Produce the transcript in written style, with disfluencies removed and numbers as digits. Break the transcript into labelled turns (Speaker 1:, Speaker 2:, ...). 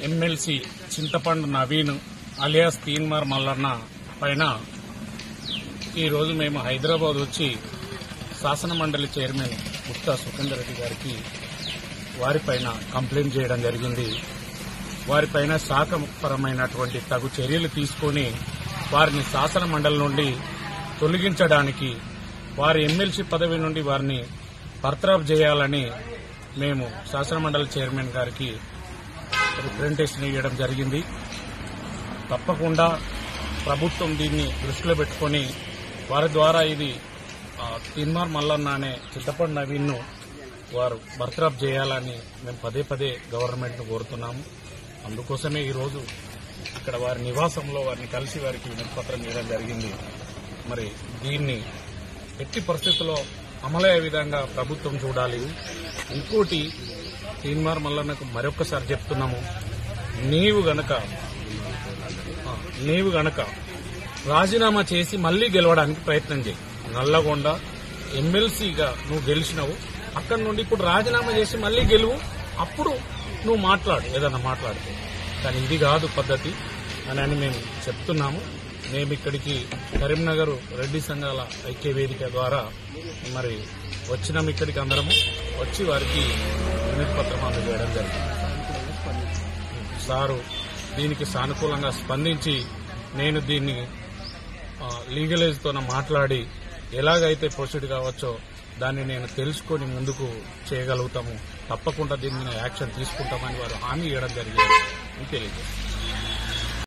Speaker 1: MLC చింతపండు Naveen alias Teenmar Mallanna పైన ఈరోజు మేము హైదరాబాద్ వచ్చి శాసన మండలి చైర్మన్ గుప్తా సుఖేందర్ రెడ్డి గారికి వారిపైన కంప్లైంట్ చేయడం జరిగింది. వారిపైన శాఖపరమైనటువంటి తగు చర్యలు తీసుకుని వారిని శాసన మండలి నుండి తొలగించడానికి, వారి ఎమ్మెల్సీ పదవి నుండి వారిని బర్తరఫ్ చేయాలని మేము శాసన మండలి చైర్మన్ గారికి రిప్రజెంటేషన్ ఇవ్వడం జరిగింది. తప్పకుండా ప్రభుత్వం దీన్ని దృష్టిలో పెట్టుకుని వారి ద్వారా ఇది తీన్మార్ మల్లన్న అనే చింతపండు నవీన్ను వారు బర్తరఫ్ చేయాలని మేము పదే పదే గవర్నమెంట్ను కోరుతున్నాము. అందుకోసమే ఈరోజు ఇక్కడ వారి నివాసంలో వారిని కలిసి వారికి వినతిపత్రం ఇవ్వడం జరిగింది. మరి దీన్ని ఎట్టి పరిస్థితుల్లో అమలయ్యే విధంగా ప్రభుత్వం చూడాలి. ఇంకోటి తీన్మార్ మల్లన్నకు మరొకసారి చెప్తున్నాము, నీవు గనక రాజీనామా చేసి మళ్లీ గెలవడానికి ప్రయత్నం చేయి. నల్లగొండ ఎమ్మెల్సీగా నువ్వు గెలిచినావు, అక్కడి నుండి ఇప్పుడు రాజీనామా చేసి మళ్లీ గెలువు, అప్పుడు నువ్వు మాట్లాడు, ఏదన్నా మాట్లాడితే. కానీ ఇది కాదు పద్ధతి అని మేము చెప్తున్నాము. మేము ఇక్కడికి కరీంనగర్ రెడ్డి సంఘాల ఐక్య వేదిక ద్వారా మరి వచ్చినాము. ఇక్కడికి అందరము వచ్చి వారికి వినతిపత్రం అందజేయడం జరిగింది. సారు దీనికి సానుకూలంగా స్పందించి నేను దీన్ని లీగలైజ్తో మాట్లాడి ఎలాగైతే ప్రొసీడ్ కావచ్చో దాన్ని నేను తెలుసుకొని ముందుకు చేయగలుగుతాము. తప్పకుండా దీని మీద యాక్షన్ తీసుకుంటామని వారు హామీ ఇవ్వడం జరిగింది అని తెలియజేస్తారు.